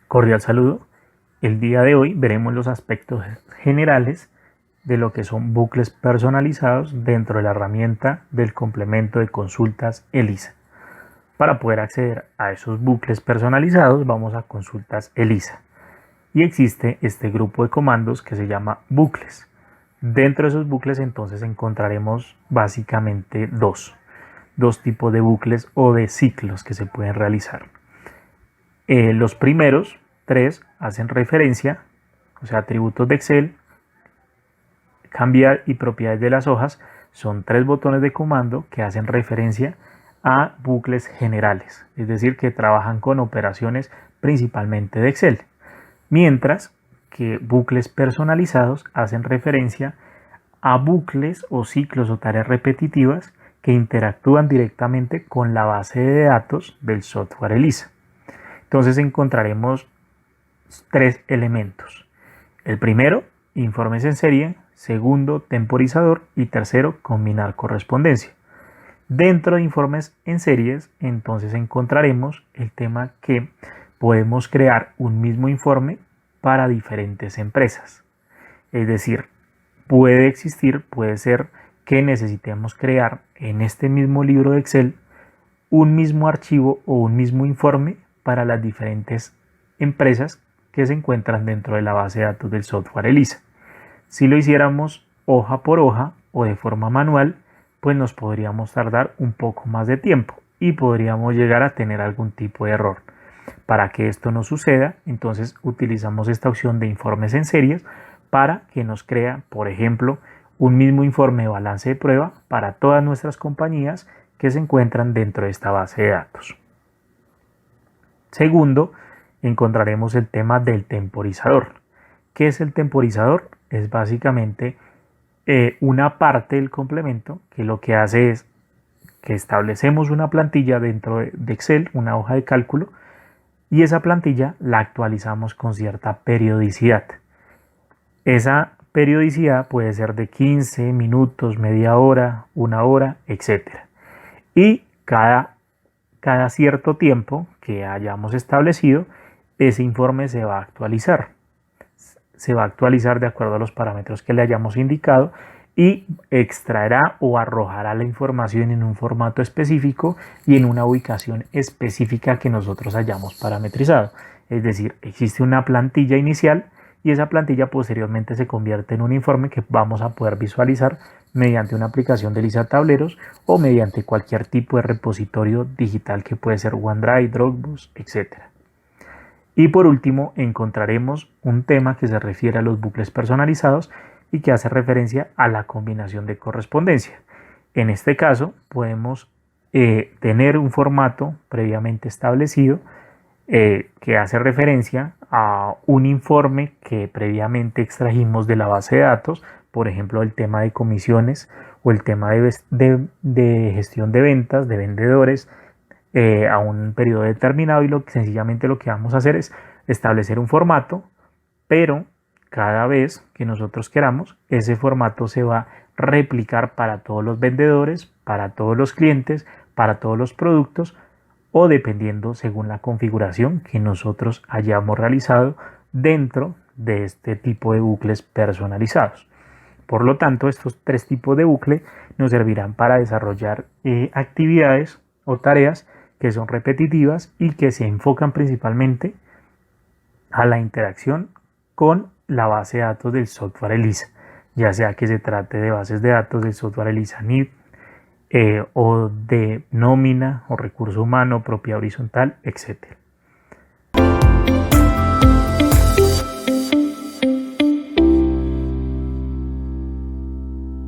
Cordial saludo. El día de hoy veremos los aspectos generales de lo que son bucles personalizados dentro de la herramienta del complemento de consultas ELISA. Para poder acceder a esos bucles personalizados vamos a consultas ELISA y existe este grupo de comandos que se llama bucles. Dentro de esos bucles entonces encontraremos básicamente dos tipos de bucles o de ciclos que se pueden realizar. Los primeros tres hacen referencia, o sea, atributos de Excel, cambiar y propiedades de las hojas, son tres botones de comando que hacen referencia a bucles generales, es decir, que trabajan con operaciones principalmente de Excel, mientras que bucles personalizados hacen referencia a bucles o ciclos o tareas repetitivas que interactúan directamente con la base de datos del software ELISA. Entonces encontraremos tres elementos. El primero, informes en serie. Segundo, temporizador. Y tercero, combinar correspondencia. Dentro de informes en series, entonces encontraremos el tema que podemos crear un mismo informe para diferentes empresas. Es decir, puede ser que necesitemos crear en este mismo libro de Excel un mismo archivo o un mismo informe para las diferentes empresas que se encuentran dentro de la base de datos del software ELISA. Si lo hiciéramos hoja por hoja o de forma manual, pues nos podríamos tardar un poco más de tiempo y podríamos llegar a tener algún tipo de error. Para que esto no suceda, entonces utilizamos esta opción de informes en series para que nos crea, por ejemplo, un mismo informe de balance de prueba para todas nuestras compañías que se encuentran dentro de esta base de datos. Segundo, encontraremos el tema del temporizador. ¿Qué es el temporizador? Es básicamente una parte del complemento que lo que hace es que establecemos una plantilla dentro de Excel, una hoja de cálculo, y esa plantilla la actualizamos con cierta periodicidad. Esa periodicidad puede ser de 15 minutos, media hora, una hora, etc. Y cada cierto tiempo que hayamos establecido, ese informe se va a actualizar. Se va a actualizar de acuerdo a los parámetros que le hayamos indicado y extraerá o arrojará la información en un formato específico y en una ubicación específica que nosotros hayamos parametrizado. Es decir, existe una plantilla inicial y esa plantilla posteriormente se convierte en un informe que vamos a poder visualizar mediante una aplicación de ELISA Tableros o mediante cualquier tipo de repositorio digital que puede ser OneDrive, Dropbox, etc. Y por último encontraremos un tema que se refiere a los bucles personalizados y que hace referencia a la combinación de correspondencia. En este caso podemos tener un formato previamente establecido que hace referencia a un informe que previamente extrajimos de la base de datos, por ejemplo el tema de comisiones o el tema de gestión de ventas, de vendedores, a un periodo determinado, y sencillamente lo que vamos a hacer es establecer un formato, pero cada vez que nosotros queramos, ese formato se va a replicar para todos los vendedores, para todos los clientes, para todos los productos, o dependiendo según la configuración que nosotros hayamos realizado dentro de este tipo de bucles personalizados. Por lo tanto, estos tres tipos de bucle nos servirán para desarrollar actividades o tareas que son repetitivas y que se enfocan principalmente a la interacción con la base de datos del software ELISA, ya sea que se trate de bases de datos del software ELISA NIP, o de nómina o recurso humano, propiedad horizontal, etc.